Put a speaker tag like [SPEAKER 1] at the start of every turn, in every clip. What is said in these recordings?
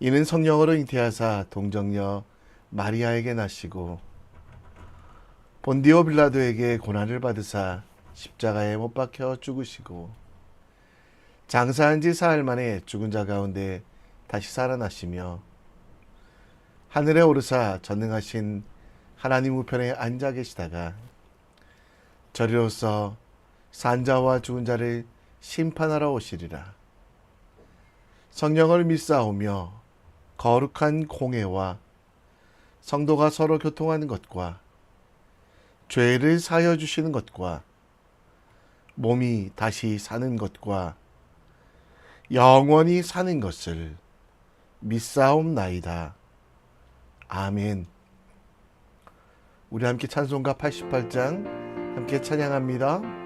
[SPEAKER 1] 이는 성령으로 잉태하사 동정녀 마리아에게 나시고 본디오 빌라도에게 고난을 받으사 십자가에 못 박혀 죽으시고 장사한 지 사흘 만에 죽은 자 가운데 다시 살아나시며 하늘에 오르사 전능하신 하나님 우편에 앉아 계시다가 저리로서 산자와 죽은 자를 심판하러 오시리라. 성령을 믿사오며 거룩한 공회와 성도가 서로 교통하는 것과 죄를 사하여 주시는 것과 몸이 다시 사는 것과 영원히 사는 것을 믿사옵나이다. 아멘. 우리 함께 찬송가 88장 함께 찬양합니다.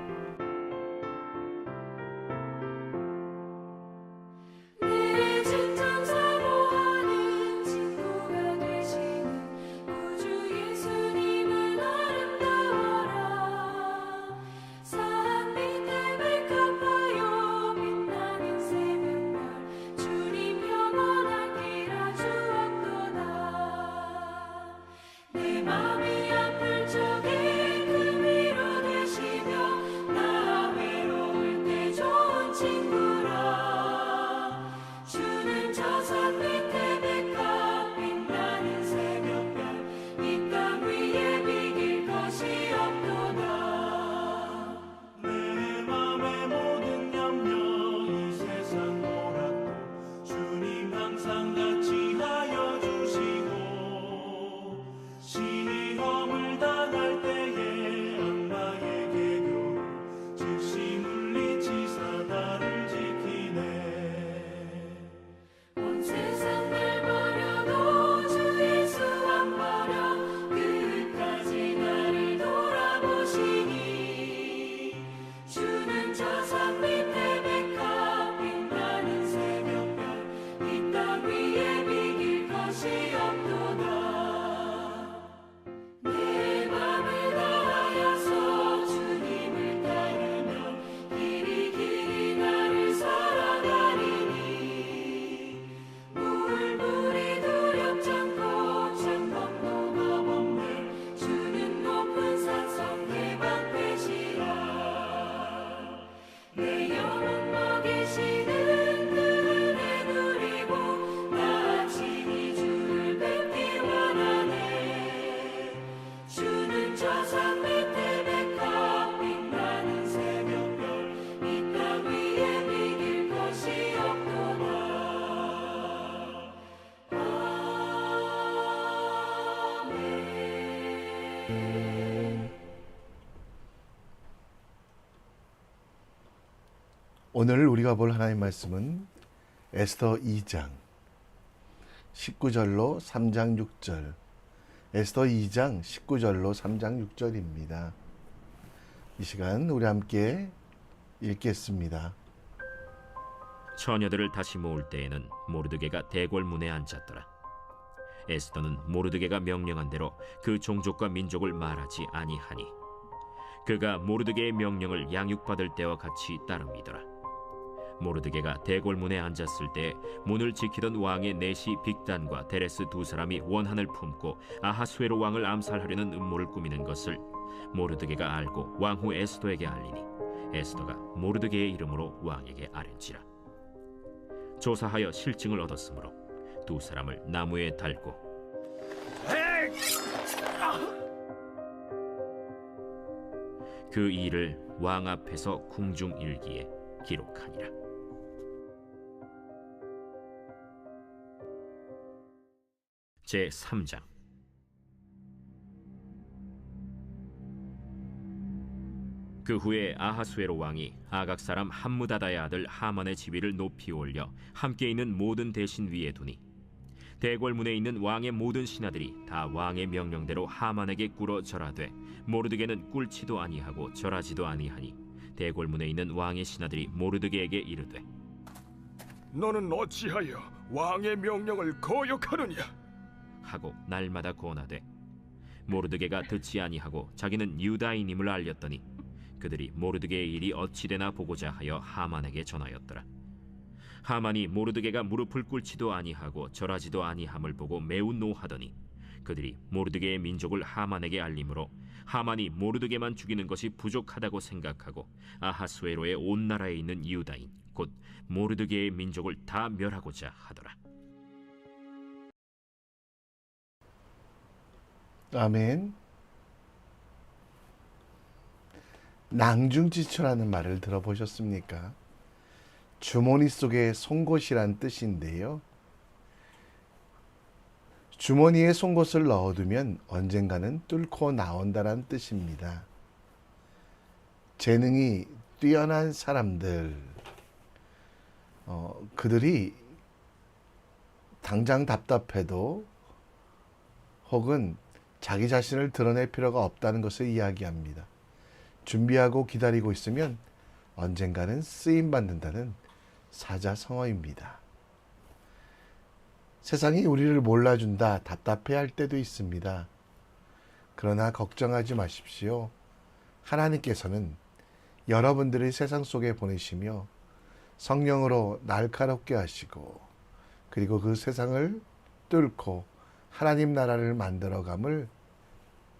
[SPEAKER 1] 오늘 우리가 볼 하나님 말씀은 에스더 2장 19절로 3장 6절, 에스더 2장 19절로 3장 6절입니다. 이 시간 우리 함께 읽겠습니다.
[SPEAKER 2] 처녀들을 다시 모을 때에는 모르드게가 대궐문에 앉았더라. 에스더는 모르드게가 명령한 대로 그 종족과 민족을 말하지 아니하니 그가 모르드게의 명령을 양육받을 때와 같이 따릅니더라. 모르드게가 대궐문에 앉았을 때 문을 지키던 왕의 내시 빅단과 데레스 두 사람이 원한을 품고 아하수에로 왕을 암살하려는 음모를 꾸미는 것을 모르드게가 알고 왕후 에스더에게 알리니 에스더가 모르드게의 이름으로 왕에게 아뢰지라. 조사하여 실증을 얻었으므로 두 사람을 나무에 달고 그 일을 왕 앞에서 궁중일기에 기록하니라. 제3장. 그 후에 아하수에로 왕이 아각 사람 함무다다의 아들 하만의 지위를 높이 올려 함께 있는 모든 대신 위에 두니 대궐문에 있는 왕의 모든 신하들이 다 왕의 명령대로 하만에게 꿇어 절하되 모르드게는 꿇지도 아니하고 절하지도 아니하니 대궐문에 있는 왕의 신하들이 모르드게에게 이르되
[SPEAKER 3] 너는 어찌하여 왕의 명령을 거역하느냐
[SPEAKER 2] 하고 날마다 권하되 모르드게가 듣지 아니하고 자기는 유다인임을 알렸더니 그들이 모르드게의 일이 어찌되나 보고자 하여 하만에게 전하였더라. 하만이 모르드게가 무릎을 꿇지도 아니하고 절하지도 아니함을 보고 매우 노하더니 그들이 모르드게의 민족을 하만에게 알림으로 하만이 모르드게만 죽이는 것이 부족하다고 생각하고 아하스웨로의 온 나라에 있는 유다인 곧 모르드게의 민족을 다 멸하고자 하더라.
[SPEAKER 1] 아멘. 낭중지추라는 말을 들어보셨습니까? 주머니 속에 송곳이란 뜻인데요. 주머니에 송곳을 넣어두면 언젠가는 뚫고 나온다란 뜻입니다. 재능이 뛰어난 사람들, 그들이 당장 답답해도 혹은 자기 자신을 드러낼 필요가 없다는 것을 이야기합니다. 준비하고 기다리고 있으면 언젠가는 쓰임받는다는 사자성어입니다. 세상이 우리를 몰라준다, 답답해할 때도 있습니다. 그러나 걱정하지 마십시오. 하나님께서는 여러분들을 세상 속에 보내시며 성령으로 날카롭게 하시고 그리고 그 세상을 뚫고 하나님 나라를 만들어감을,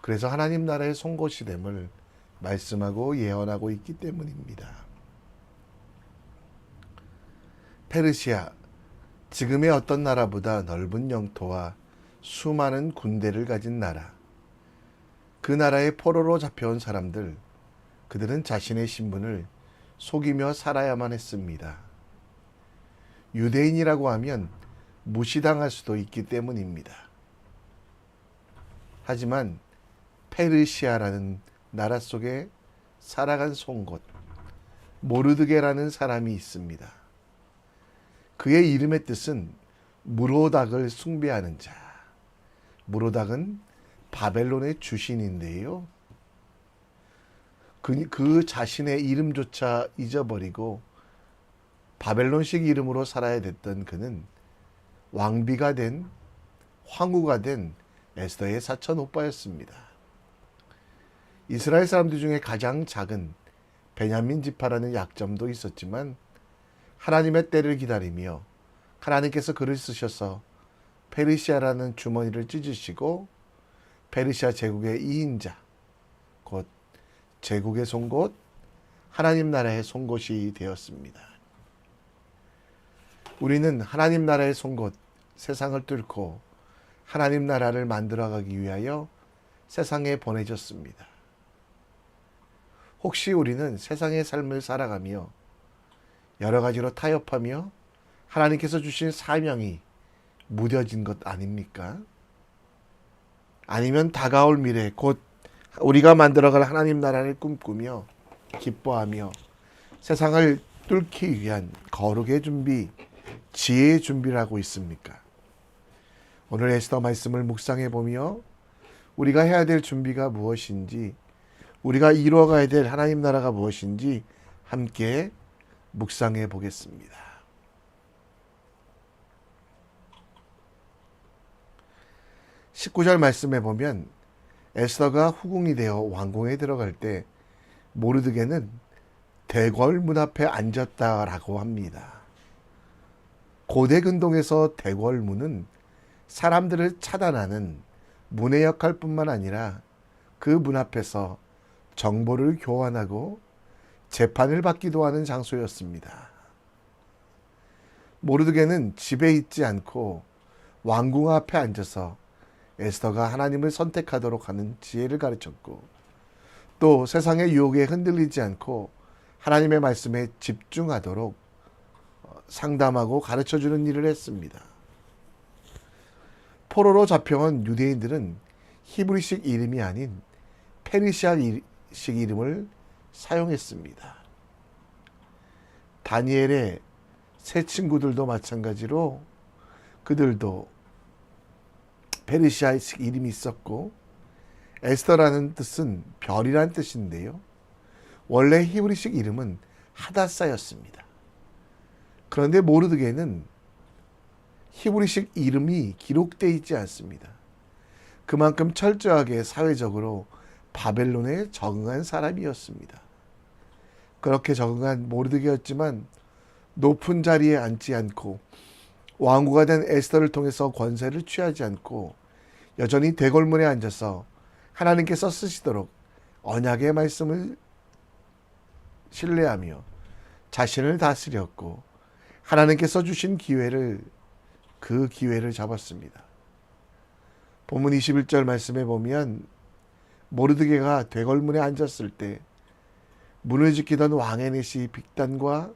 [SPEAKER 1] 그래서 하나님 나라의 송곳이 됨을 말씀하고 예언하고 있기 때문입니다. 페르시아, 지금의 어떤 나라보다 넓은 영토와 수많은 군대를 가진 나라. 그 나라의 포로로 잡혀온 사람들, 그들은 자신의 신분을 속이며 살아야만 했습니다. 유대인이라고 하면 무시당할 수도 있기 때문입니다. 하지만 페르시아라는 나라 속에 살아간 송곳 모르드게라는 사람이 있습니다. 그의 이름의 뜻은 무로닥을 숭배하는 자. 무로닥은 바벨론의 주신인데요. 그 자신의 이름조차 잊어버리고 바벨론식 이름으로 살아야 됐던 그는 왕비가 된, 황후가 된 에스더의 사촌 오빠였습니다. 이스라엘 사람들 중에 가장 작은 베냐민 지파라는 약점도 있었지만 하나님의 때를 기다리며 하나님께서 그를 쓰셔서 페르시아라는 주머니를 찢으시고 페르시아 제국의 2인자, 곧 제국의 송곳, 하나님 나라의 송곳이 되었습니다. 우리는 하나님 나라의 송곳, 세상을 뚫고 하나님 나라를 만들어가기 위하여 세상에 보내졌습니다. 혹시 우리는 세상의 삶을 살아가며 여러 가지로 타협하며 하나님께서 주신 사명이 무뎌진 것 아닙니까? 아니면 다가올 미래, 곧 우리가 만들어갈 하나님 나라를 꿈꾸며 기뻐하며 세상을 뚫기 위한 거룩의 준비, 지혜의 준비를 하고 있습니까? 오늘 에스더 말씀을 묵상해 보며 우리가 해야 될 준비가 무엇인지, 우리가 이루어가야 될 하나님 나라가 무엇인지 함께 묵상해 보겠습니다. 19절 말씀에 보면 에스더가 후궁이 되어 왕궁에 들어갈 때 모르드게는 대궐 문 앞에 앉았다라고 합니다. 고대 근동에서 대궐 문은 사람들을 차단하는 문의 역할뿐만 아니라 그 문 앞에서 정보를 교환하고 재판을 받기도 하는 장소였습니다. 모르드게는 집에 있지 않고 왕궁 앞에 앉아서 에스더가 하나님을 선택하도록 하는 지혜를 가르쳤고, 또 세상의 유혹에 흔들리지 않고 하나님의 말씀에 집중하도록 상담하고 가르쳐주는 일을 했습니다. 포로로 잡혀온 유대인들은 히브리식 이름이 아닌 페르시아식 이름을 사용했습니다. 다니엘의 세 친구들도 마찬가지로 그들도 페르시아식 이름이 있었고, 에스더라는 뜻은 별이란 뜻인데요. 원래 히브리식 이름은 하다사였습니다. 그런데 모르드게는 히브리식 이름이 기록되어 있지 않습니다. 그만큼 철저하게 사회적으로 바벨론에 적응한 사람이었습니다. 그렇게 적응한 모르드게였지만 높은 자리에 앉지 않고 왕후가 된 에스더를 통해서 권세를 취하지 않고 여전히 대궐문에 앉아서 하나님께서 쓰시도록 언약의 말씀을 신뢰하며 자신을 다스렸고 하나님께서 주신 그 기회를 잡았습니다. 본문 21절 말씀에 보면 모르드게가 대궐문에 앉았을 때 문을 지키던 왕의 내시 빅단과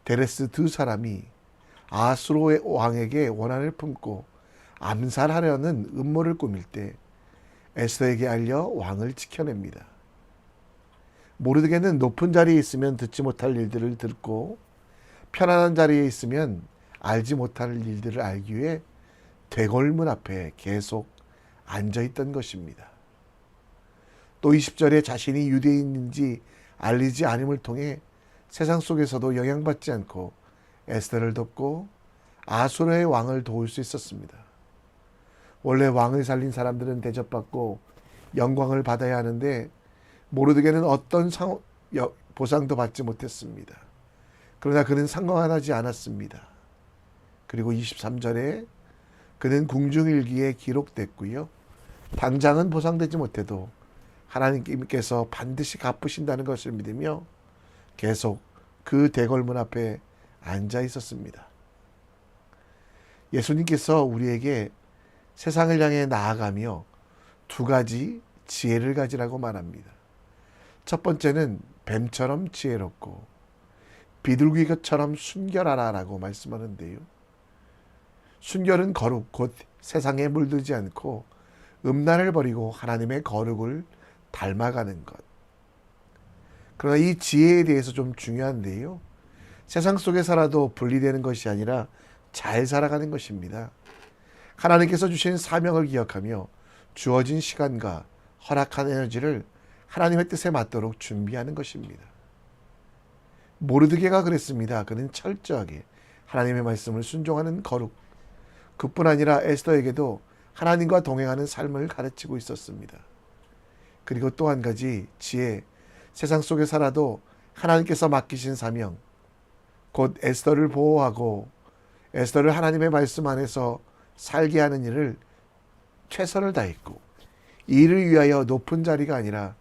[SPEAKER 1] 데레스 두 사람이 아수르의 왕에게 원한을 품고 암살하려는 음모를 꾸밀 때 에스더에게 알려 왕을 지켜냅니다. 모르드게는 높은 자리에 있으면 듣지 못할 일들을 듣고 편안한 자리에 있으면 알지 못할 일들을 알기 위해 대궐문 앞에 계속 앉아있던 것입니다. 또 20절에 자신이 유대인인지 알리지 않음을 통해 세상 속에서도 영향받지 않고 에스더를 돕고 아수르의 왕을 도울 수 있었습니다. 원래 왕을 살린 사람들은 대접받고 영광을 받아야 하는데 모르드게는 어떤 보상도 받지 못했습니다. 그러나 그는 상관하지 않았습니다. 그리고 23절에 그는 궁중일기에 기록됐고요. 당장은 보상되지 못해도 하나님께서 반드시 갚으신다는 것을 믿으며 계속 그 대궐문 앞에 앉아 있었습니다. 예수님께서 우리에게 세상을 향해 나아가며 두 가지 지혜를 가지라고 말합니다. 첫 번째는 뱀처럼 지혜롭고 비둘기처럼 순결하라라고 말씀하는데요. 순결은 거룩 곧 세상에 물들지 않고 음란을 버리고 하나님의 거룩을 닮아가는 것. 그러나 이 지혜에 대해서 좀 중요한데요. 세상 속에 살아도 분리되는 것이 아니라 잘 살아가는 것입니다. 하나님께서 주신 사명을 기억하며 주어진 시간과 허락한 에너지를 하나님의 뜻에 맞도록 준비하는 것입니다. 모르드게가 그랬습니다. 그는 철저하게 하나님의 말씀을 순종하는 거룩. 그뿐 아니라 에스더에게도 하나님과 동행하는 삶을 가르치고 있었습니다. 그리고 또 한 가지 지혜. 세상 속에 살아도 하나님께서 맡기신 사명, 곧 에스더를 보호하고 에스더를 하나님의 말씀 안에서 살게 하는 일을 최선을 다했고, 이를 위하여 높은 자리가 아니라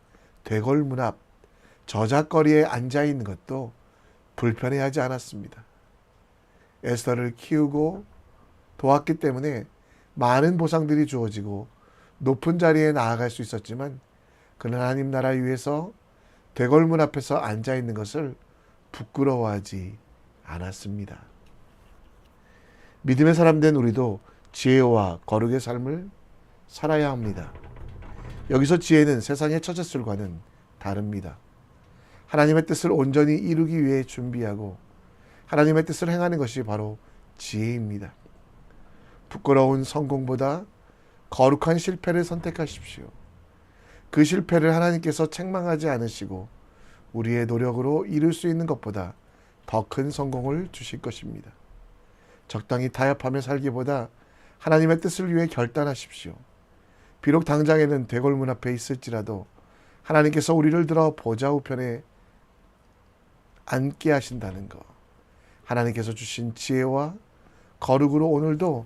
[SPEAKER 1] 대궐문 앞 저작거리에 앉아있는 것도 불편해하지 않았습니다. 에스더를 키우고 도왔기 때문에 많은 보상들이 주어지고 높은 자리에 나아갈 수 있었지만 그는 하나님 나라 위에서 대궐문 앞에서 앉아있는 것을 부끄러워하지 않았습니다. 믿음의 사람 된 우리도 지혜와 거룩의 삶을 살아야 합니다. 여기서 지혜는 세상의 처짓술과는 다릅니다. 하나님의 뜻을 온전히 이루기 위해 준비하고 하나님의 뜻을 행하는 것이 바로 지혜입니다. 부끄러운 성공보다 거룩한 실패를 선택하십시오. 그 실패를 하나님께서 책망하지 않으시고 우리의 노력으로 이룰 수 있는 것보다 더 큰 성공을 주실 것입니다. 적당히 타협하며 살기보다 하나님의 뜻을 위해 결단하십시오. 비록 당장에는 대궐문 앞에 있을지라도 하나님께서 우리를 들어 보좌 우편에 앉게 하신다는 것, 하나님께서 주신 지혜와 거룩으로 오늘도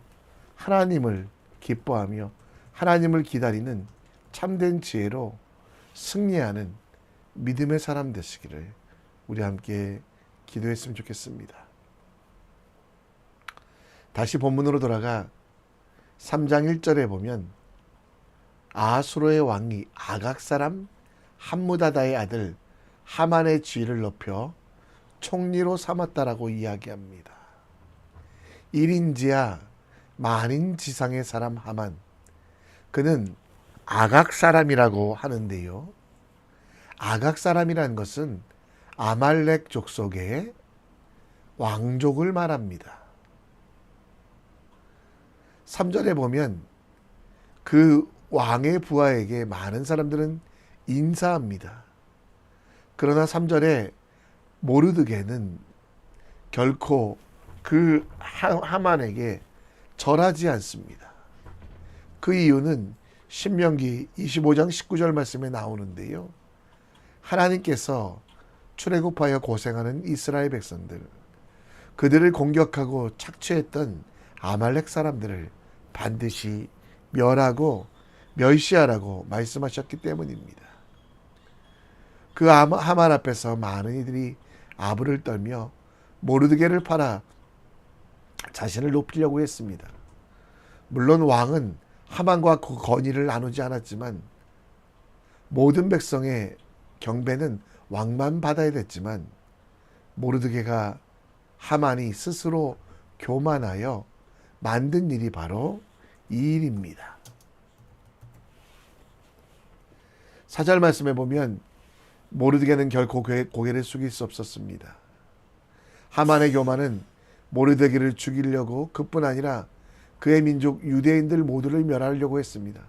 [SPEAKER 1] 하나님을 기뻐하며 하나님을 기다리는 참된 지혜로 승리하는 믿음의 사람 되시기를 우리 함께 기도했으면 좋겠습니다. 다시 본문으로 돌아가 3장 1절에 보면 아수르의 왕이 아각 사람 함무다다의 아들 하만의 지위를 높여 총리로 삼았다라고 이야기합니다. 1인지하 만인지상의 사람 하만, 그는 아각 사람이라고 하는데요. 아각 사람이라는 것은 아말렉 족속의 왕족을 말합니다. 3절에 보면 그 왕의 부하에게 많은 사람들은 인사합니다. 그러나 3절에 모르드게는 결코 그 하만에게 절하지 않습니다. 그 이유는 신명기 25장 19절 말씀에 나오는데요. 하나님께서 출애굽하여 고생하는 이스라엘 백성들, 그들을 공격하고 착취했던 아말렉 사람들을 반드시 멸하고 멸시하라고 말씀하셨기 때문입니다. 그 하만 앞에서 많은 이들이 아부를 떨며 모르드게를 팔아 자신을 높이려고 했습니다. 물론 왕은 하만과 그 건의를 나누지 않았지만 모든 백성의 경배는 왕만 받아야 됐지만 모르드게가 하만이 스스로 교만하여 만든 일이 바로 이 일입니다. 4절 말씀에 보면 모르드게는 결코 고개를 숙일 수 없었습니다. 하만의 교만은 모르드게를 죽이려고 그뿐 아니라 그의 민족 유대인들 모두를 멸하려고 했습니다.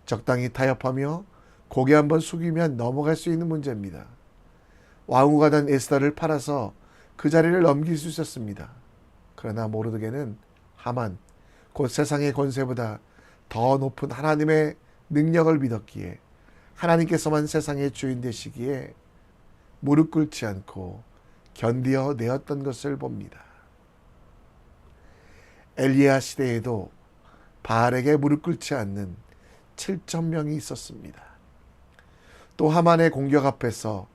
[SPEAKER 1] 적당히 타협하며 고개 한번 숙이면 넘어갈 수 있는 문제입니다. 왕후가 된 에스더를 팔아서 그 자리를 넘길 수 있었습니다. 그러나 모르드게는 하만, 곧 세상의 권세보다 더 높은 하나님의 능력을 믿었기에 하나님께서만 세상의 주인 되시기에 무릎 꿇지 않고 견디어 내었던 것을 봅니다. 엘리야 시대에도 바알에게 무릎 꿇지 않는 7,000명이 있었습니다. 또 하만의 공격 앞에서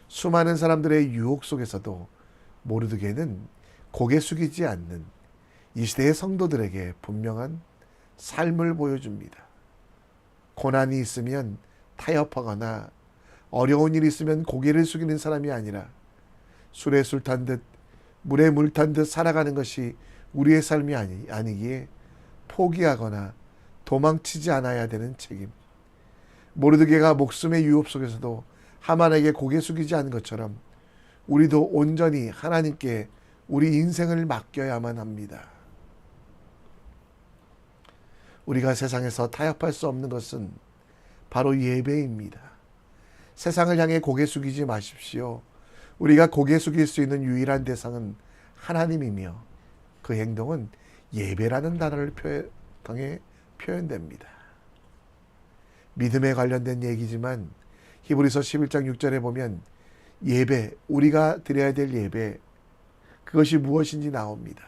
[SPEAKER 1] 수많은 사람들의 유혹 속에서도 모르드게는 고개 숙이지 않는 이 시대의 성도들에게 분명한 삶을 보여줍니다. 고난이 있으면 타협하거나 어려운 일이 있으면 고개를 숙이는 사람이 아니라 술에 술 탄 듯 물에 물 탄 듯 살아가는 것이 우리의 삶이 아니기에 포기하거나 도망치지 않아야 되는 책임. 모르드게가 목숨의 유혹 속에서도 하만에게 고개 숙이지 않은 것처럼 우리도 온전히 하나님께 우리 인생을 맡겨야만 합니다. 우리가 세상에서 타협할 수 없는 것은 바로 예배입니다. 세상을 향해 고개 숙이지 마십시오. 우리가 고개 숙일 수 있는 유일한 대상은 하나님이며 그 행동은 예배라는 단어를 통해 표현됩니다. 믿음에 관련된 얘기지만 히브리서 11장 6절에 보면 예배, 우리가 드려야 될 예배, 그것이 무엇인지 나옵니다.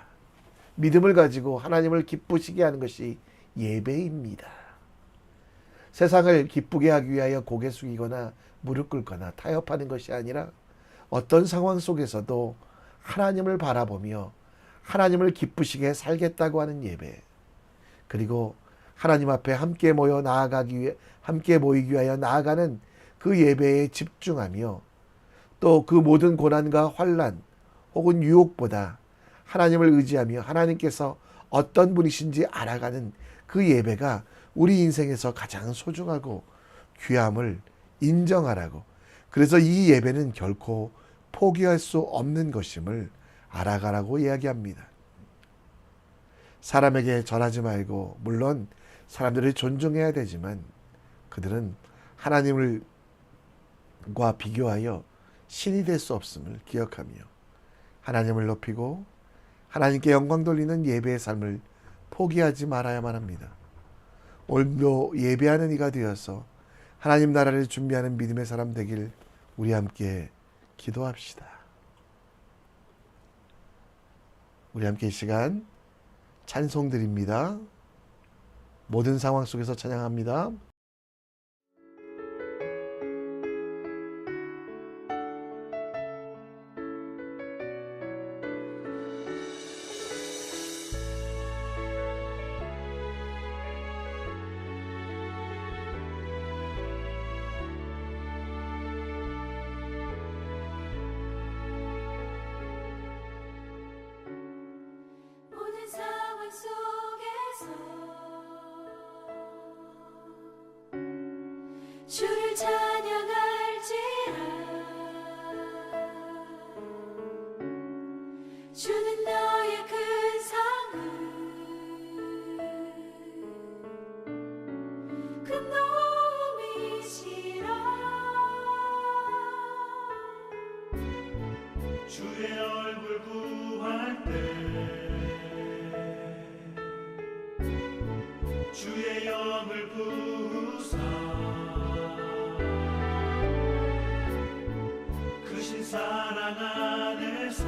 [SPEAKER 1] 믿음을 가지고 하나님을 기쁘시게 하는 것이 예배입니다. 세상을 기쁘게 하기 위하여 고개 숙이거나 무릎 꿇거나 타협하는 것이 아니라 어떤 상황 속에서도 하나님을 바라보며 하나님을 기쁘시게 살겠다고 하는 예배, 그리고 하나님 앞에 함께 모이기 위하여 나아가는 그 예배에 집중하며 또 그 모든 고난과 환난 혹은 유혹보다 하나님을 의지하며 하나님께서 어떤 분이신지 알아가는 그 예배가 우리 인생에서 가장 소중하고 귀함을 인정하라고, 그래서 이 예배는 결코 포기할 수 없는 것임을 알아가라고 이야기합니다. 사람에게 절하지 말고, 물론 사람들을 존중해야 되지만 그들은 하나님과 비교하여 신이 될 수 없음을 기억하며 하나님을 높이고 하나님께 영광 돌리는 예배의 삶을 포기하지 말아야만 합니다. 오늘도 예배하는 이가 되어서 하나님 나라를 준비하는 믿음의 사람 되길 우리 함께 기도합시다. 우리 함께 이 시간 찬송 드립니다. 모든 상황 속에서 찬양합니다.
[SPEAKER 4] 모든 상황 속에서 주를 찬양할지라. 주는 너의 큰 상을 큰 도움이시라.
[SPEAKER 5] 주의 얼굴 구할 때 주의 영을 부으사 크신 사랑 안에서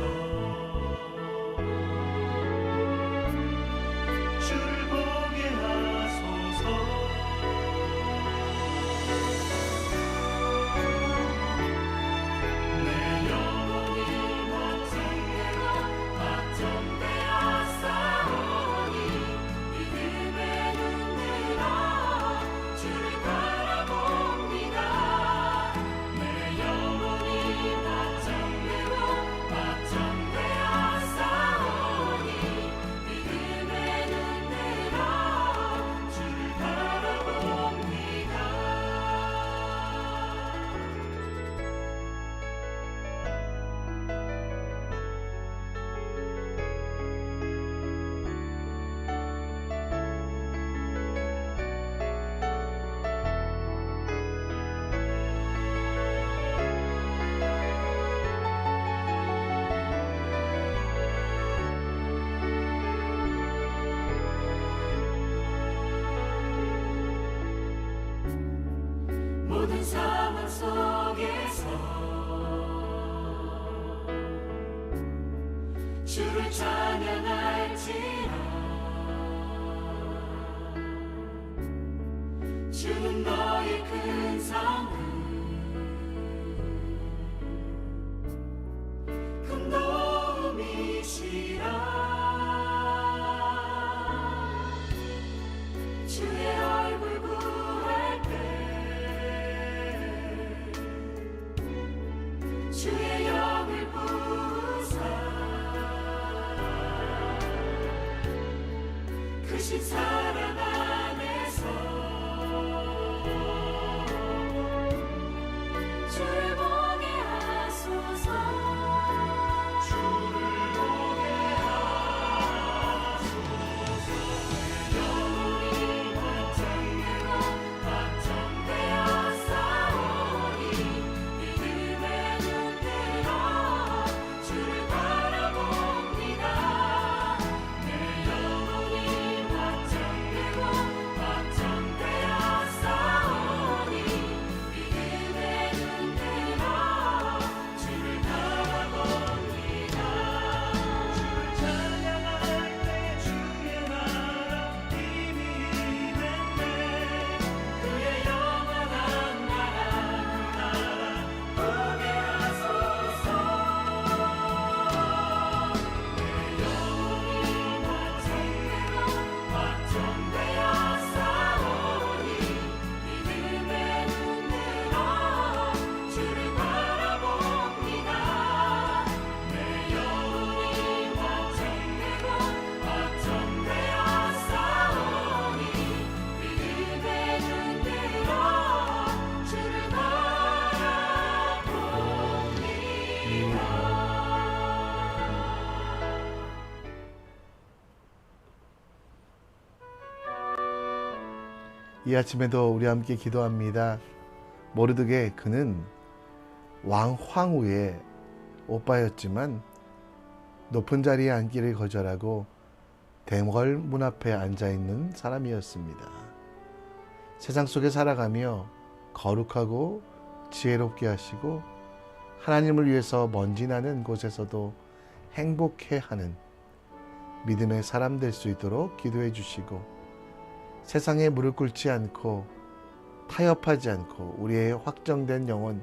[SPEAKER 4] 모든 상황 속에서 주를 찬양할지라. 주는 너의 큰 성을 큰 도움이시라. 주의 얼굴 구할 때 주의 영을 부으사 크신 사랑 안에서 주를 보게 하소서. 주를 보게 하소서. 영혼이 확장되고 확장되어 싸우니 믿음의 눈 들어 주를 바라봅니다. 내 영혼이 확장되고 확장되어 싸우니 믿음의 눈 들어 주를 바라봅니다.
[SPEAKER 5] 찬양할 때 주의 나라 힘이 임했네.
[SPEAKER 4] 그의 영원한 나라 보게 하소서. 내 영혼이 확장되고 확장되어 싸우니 믿음의 눈 들어 주를 바라봅니다. 내 영혼이 확장되고 확장되어 싸우니 믿음의 눈 들어 주를
[SPEAKER 1] 이 아침에도 우리 함께 기도합니다. 모르드게 그는 왕 황후의 오빠였지만 높은 자리에 앉기를 거절하고 대궐 문 앞에 앉아 있는 사람이었습니다. 세상 속에 살아가며 거룩하고 지혜롭게 하시고 하나님을 위해서 먼지 나는 곳에서도 행복해 하는 믿음의 사람 될 수 있도록 기도해 주시고 세상에 무릎 꿇지 않고 타협하지 않고 우리의 확정된 영혼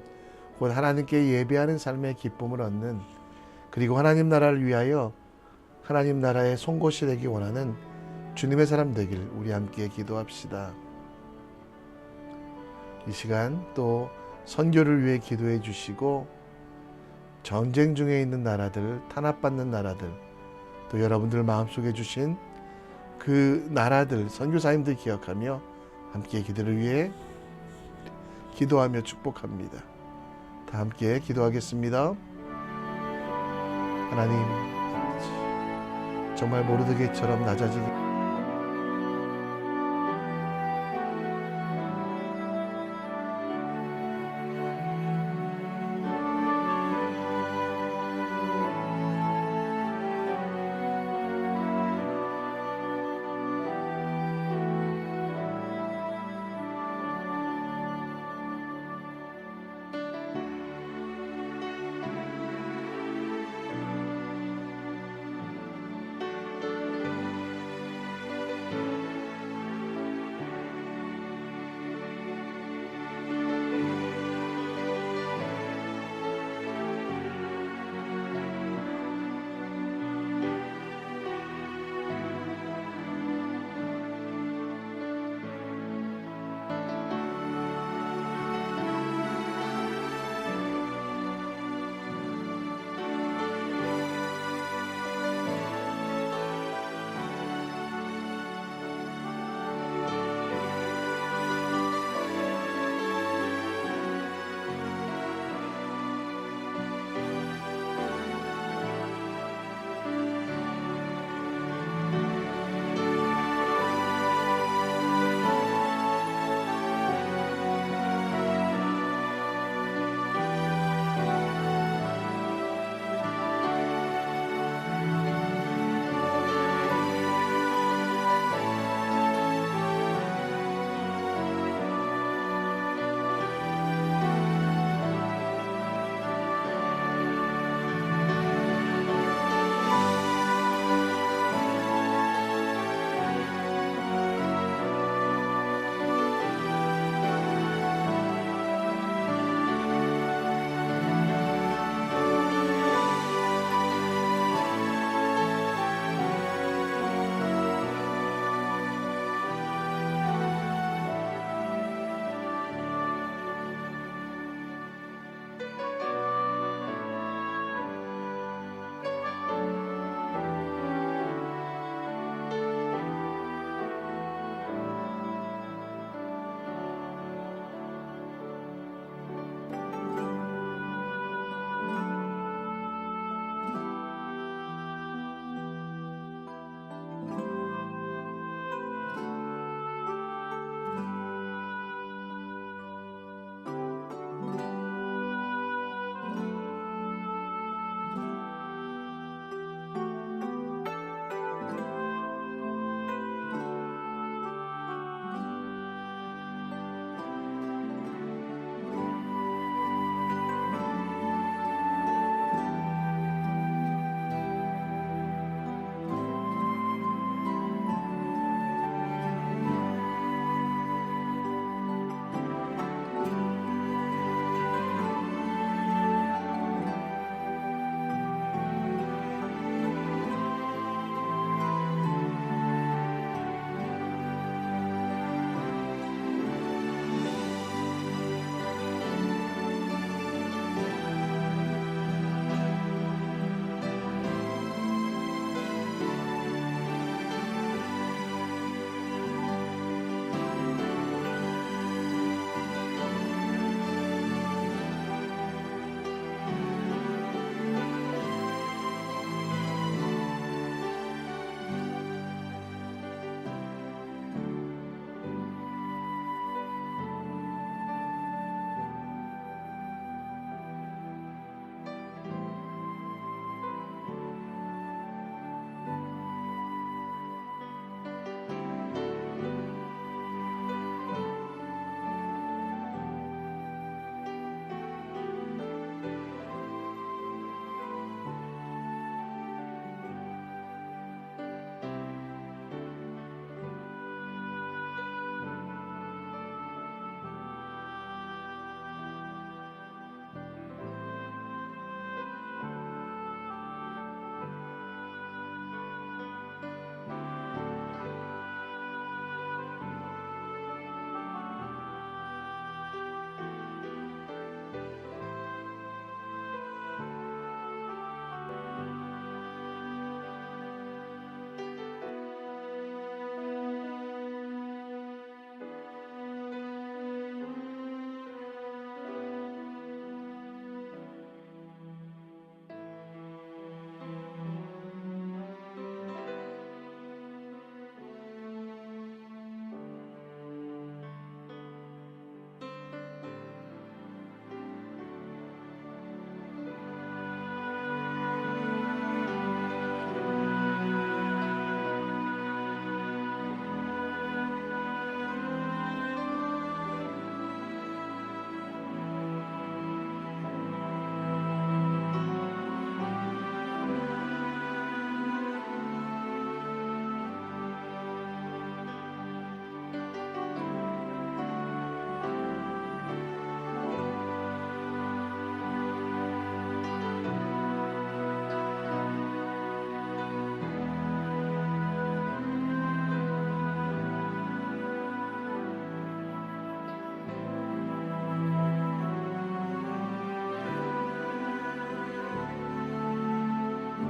[SPEAKER 1] 곧 하나님께 예배하는 삶의 기쁨을 얻는, 그리고 하나님 나라를 위하여 하나님 나라의 송곳이 되기 원하는 주님의 사람 되길 우리 함께 기도합시다. 이 시간 또 선교를 위해 기도해 주시고 전쟁 중에 있는 나라들, 탄압받는 나라들, 또 여러분들 마음속에 주신 그 나라들, 선교사님들 기억하며 함께 기도를 위해 기도하며 축복합니다. 다 함께 기도하겠습니다. 하나님, 정말 모르드게처럼 낮아지기